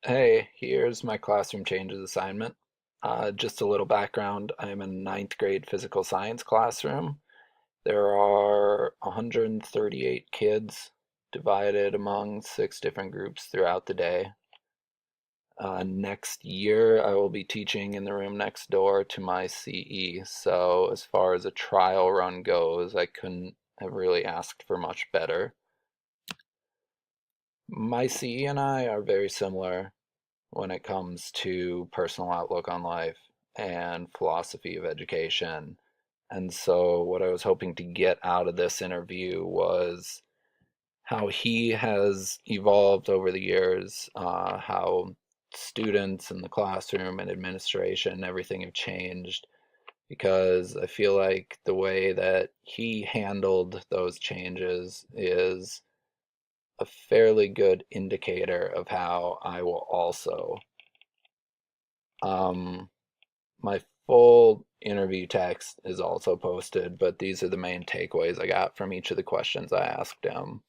Hey, here's my classroom changes assignment. Just a little background. I'm in ninth grade physical science classroom. There are 138 kids divided among six different groups throughout the day. Next year, I will be teaching in the room next door to my CE. So as far as a trial run goes, I couldn't have really asked for much better. My CE and I are very similar when it comes to personal outlook on life and philosophy of education. And so, what I was hoping to get out of this interview was how he has evolved over the years, how students in the classroom and administration and everything have changed. Because I feel like the way that he handled those changes is a fairly good indicator of how I will also. Um, My full interview text is also posted, but these are the main takeaways I got from each of the questions I asked him.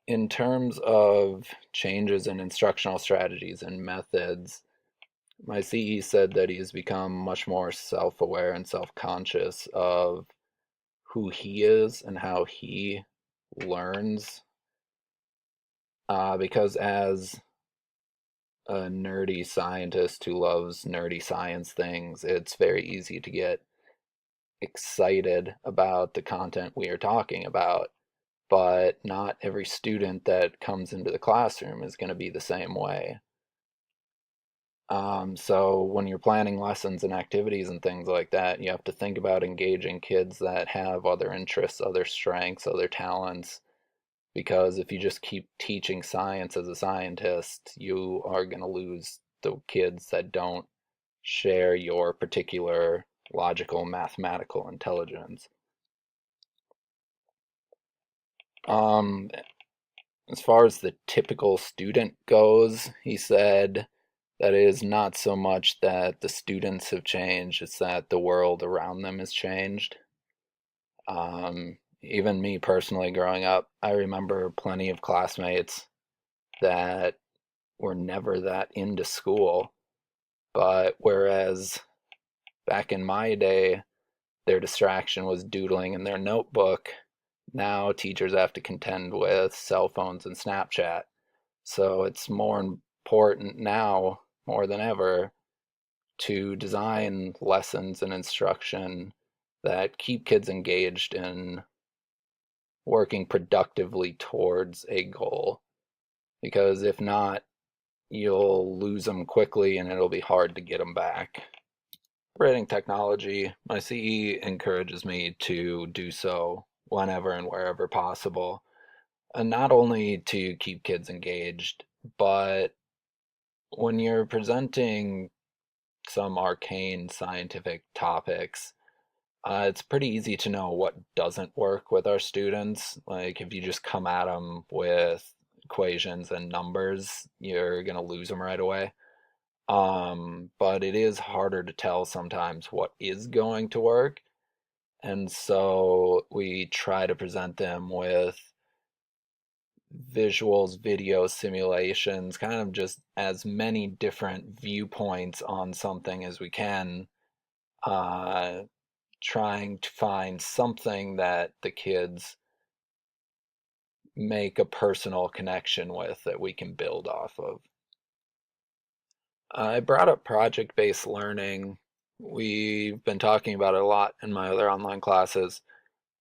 In terms of changes in instructional strategies and methods, my CE said that he has become much more self-aware and self-conscious of who he is and how he learns. Because as a nerdy scientist who loves nerdy science things, it's very easy to get excited about the content we are talking about, but not every student that comes into the classroom is going to be the same way. So when you're planning lessons and activities and things like that, you have to think about engaging kids that have other interests, other strengths, other talents, because if you just keep teaching science as a scientist, you are going to lose the kids that don't share your particular logical mathematical intelligence. Um, as far as the typical student goes, he said that it is not so much that the students have changed, it's that the world around them has changed. Even me personally, growing up, I remember plenty of classmates that were never that into school, but whereas back in my day, their distraction was doodling in their notebook, now teachers have to contend with cell phones and Snapchat. So it's more important now, more than ever, to design lessons and instruction that keep kids engaged in working productively towards a goal. Because if not, you'll lose them quickly and it'll be hard to get them back. Operating technology, my CE encourages me to do so whenever and wherever possible. And not only to keep kids engaged, but when you're presenting some arcane scientific topics, it's pretty easy to know what doesn't work with our students. Like if you just come at them with equations and numbers, you're gonna lose them right away. But it is harder to tell sometimes what is going to work. And so we try to present them with visuals, video simulations, kind of just as many different viewpoints on something as we can, uh, trying to find something that the kids make a personal connection with that we can build off of. I brought up project-based learning. We've been talking about it a lot in my other online classes.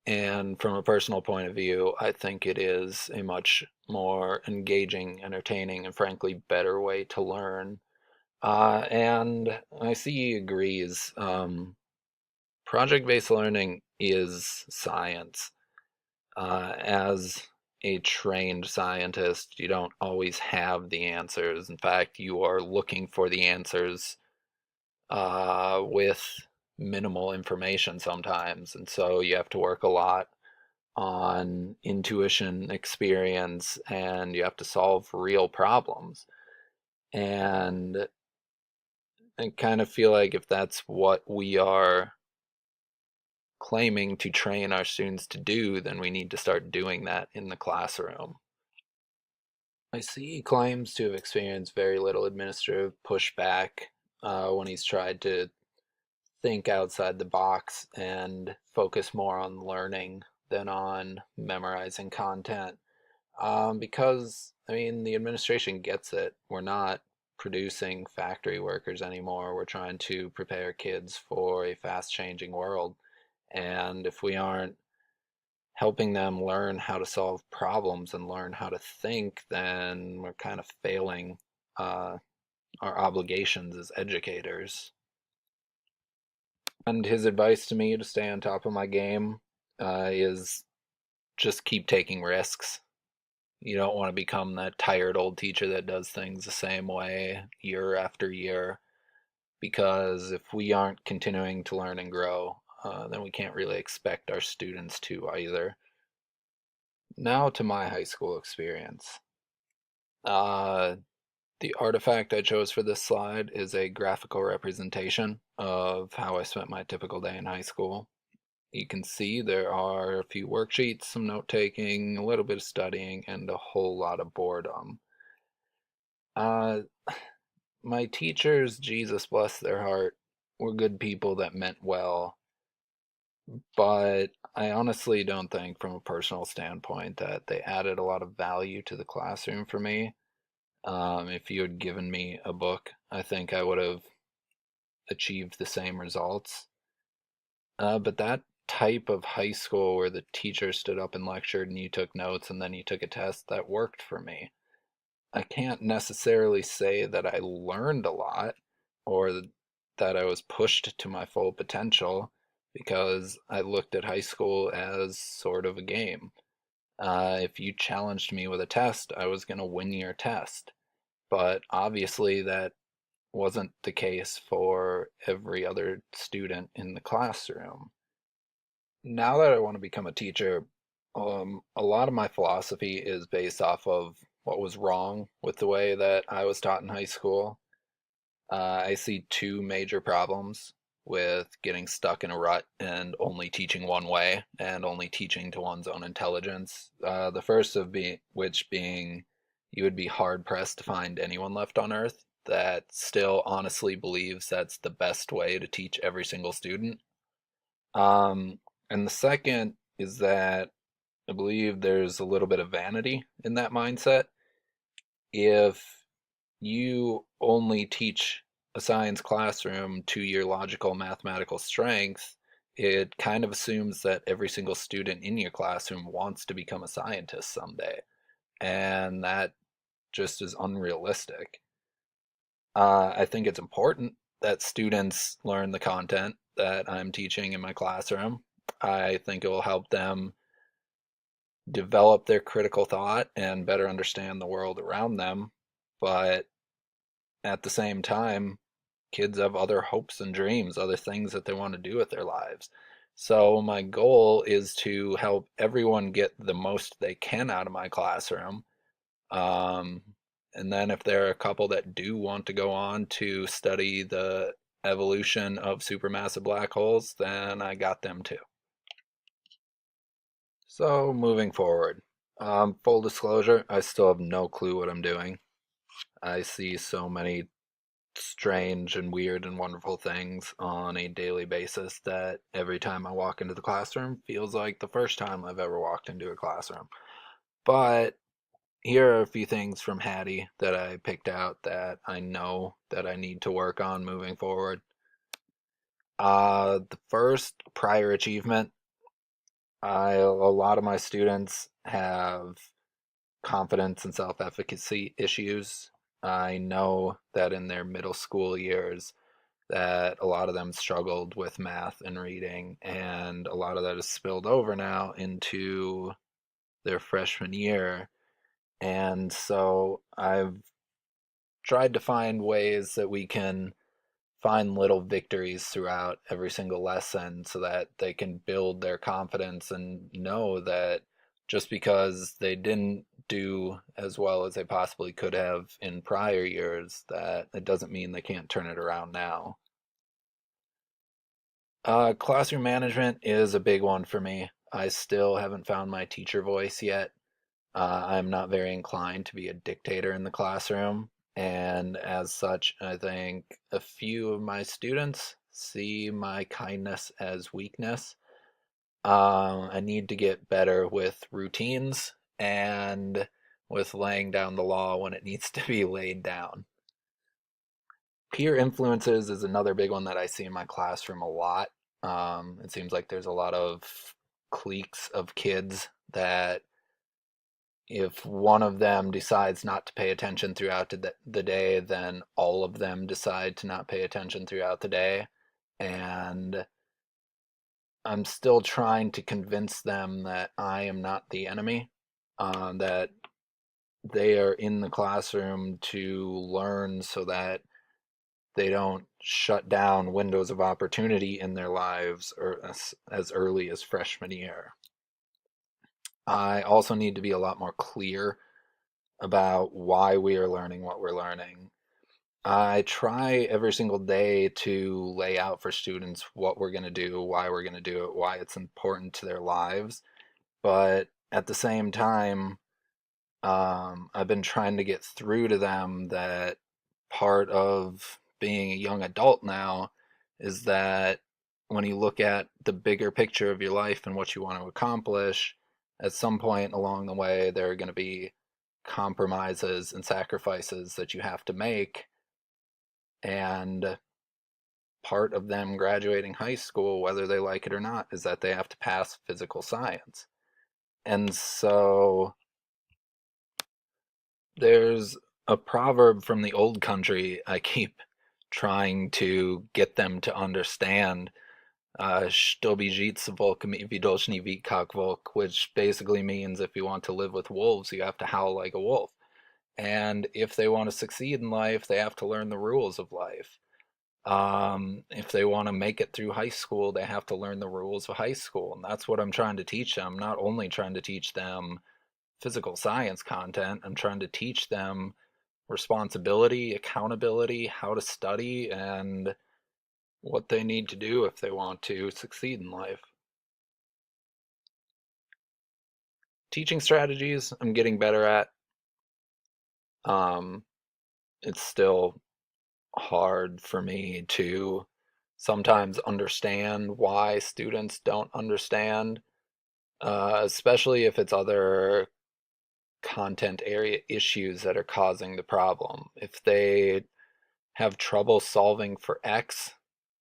And from a personal point of view, I think it is a much more engaging, entertaining, and frankly better way to learn. And I see he agrees. Project-based learning is science. As a trained scientist, you don't always have the answers. In fact, you are looking for the answers with minimal information sometimes. And so you have to work a lot on intuition, experience, and you have to solve real problems. And I kind of feel like if that's what we are claiming to train our students to do, then we need to start doing that in the classroom. I see he claims to have experienced very little administrative pushback when he's tried to think outside the box and focus more on learning than on memorizing content. Because, I mean, the administration gets it. We're not producing factory workers anymore. We're trying to prepare kids for a fast changing world. And if we aren't helping them learn how to solve problems and learn how to think, then we're kind of failing uh, our obligations as educators. And his advice to me to stay on top of my game is just keep taking risks. You don't want to become that tired old teacher that does things the same way year after year, because if we aren't continuing to learn and grow, then we can't really expect our students to either. Now to my high school experience. Uh, the artifact I chose for this slide is a graphical representation of how I spent my typical day in high school. You can see there are a few worksheets, some note taking, a little bit of studying, and a whole lot of boredom. Uh, my teachers, Jesus bless their heart, were good people that meant well, but I honestly don't think, from a personal standpoint, that they added a lot of value to the classroom for me. If you had given me a book, I think I would have achieved the same results. But that type of high school where the teacher stood up and lectured and you took notes and then you took a test, that worked for me. I can't necessarily say that I learned a lot or that I was pushed to my full potential because I looked at high school as sort of a game. If you challenged me with a test, I was going to win your test. But obviously, that wasn't the case for every other student in the classroom. Now that I want to become a teacher, a lot of my philosophy is based off of what was wrong with the way that I was taught in high school. I see two major problems with getting stuck in a rut and only teaching one way and only teaching to one's own intelligence. The first of which being you would be hard pressed to find anyone left on Earth that still honestly believes that's the best way to teach every single student. Um, and the second is that I believe there's a little bit of vanity in that mindset. If you only teach a science classroom to your logical mathematical strength, it kind of assumes that every single student in your classroom wants to become a scientist someday. And that just is unrealistic. I think it's important that students learn the content that I'm teaching in my classroom. I think it will help them develop their critical thought and better understand the world around them. But at the same time, kids have other hopes and dreams, other things that they want to do with their lives. So my goal is to help everyone get the most they can out of my classroom. Um, and then if there are a couple that do want to go on to study the evolution of supermassive black holes, then I got them too. So moving forward, full disclosure, I still have no clue what I'm doing. I see so many strange and weird and wonderful things on a daily basis that every time I walk into the classroom feels like the first time I've ever walked into a classroom. But here are a few things from Hattie that I picked out that I know that I need to work on moving forward. The first, prior achievement. A lot of my students have confidence and self-efficacy issues. I know that in their middle school years that a lot of them struggled with math and reading, and a lot of that is spilled over now into their freshman year. And so I've tried to find ways that we can find little victories throughout every single lesson so that they can build their confidence and know that just because they didn't do as well as they possibly could have in prior years, that it doesn't mean they can't turn it around now. Classroom management is a big one for me. I still haven't found my teacher voice yet. I'm not very inclined to be a dictator in the classroom, and as such, I think a few of my students see my kindness as weakness. I need to get better with routines and with laying down the law when it needs to be laid down. Peer influences is another big one that I see in my classroom a lot. It seems like there's a lot of cliques of kids that if one of them decides not to pay attention throughout the day, then all of them decide to not pay attention throughout the day. And I'm still trying to convince them that I am not the enemy, that they are in the classroom to learn so that they don't shut down windows of opportunity in their lives or as early as freshman year. I also need to be a lot more clear about why we are learning what we're learning. I try every single day to lay out for students what we're going to do, why we're going to do it, why it's important to their lives. But at the same time, I've been trying to get through to them that part of being a young adult now is that when you look at the bigger picture of your life and what you want to accomplish, at some point along the way, there are going to be compromises and sacrifices that you have to make. And part of them graduating high school, whether they like it or not, is that they have to pass physical science. And so there's a proverb from the old country I keep trying to get them to understand. Što bi žit s volkom if you don't eat kak volk, which basically means if you want to live with wolves, you have to howl like a wolf. And if they want to succeed in life, they have to learn the rules of life. If they want to make it through high school, they have to learn the rules of high school. And that's what I'm trying to teach them. I'm not only trying to teach them physical science content, I'm trying to teach them responsibility, accountability, how to study, and what they need to do if they want to succeed in life. Teaching strategies, I'm getting better at. Um, it's still hard for me to sometimes understand why students don't understand, especially if it's other content area issues that are causing the problem. If they have trouble solving for X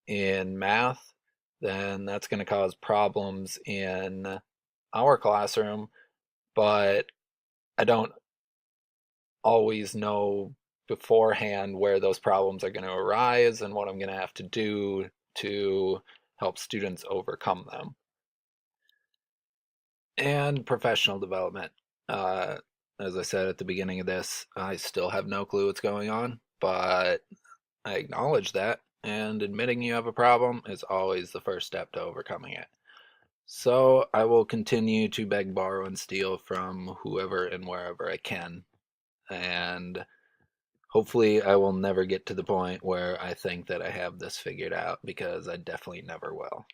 in math, then that's going to cause problems in our classroom, but I don't always know beforehand where those problems are going to arise and what I'm going to have to do to help students overcome them. And professional development. Uh, as I said at the beginning of this, I still have no clue what's going on, but I acknowledge that, and admitting you have a problem is always the first step to overcoming it. So I will continue to beg, borrow, and steal from whoever and wherever I can, and hopefully I will never get to the point where I think that I have this figured out, because I definitely never will.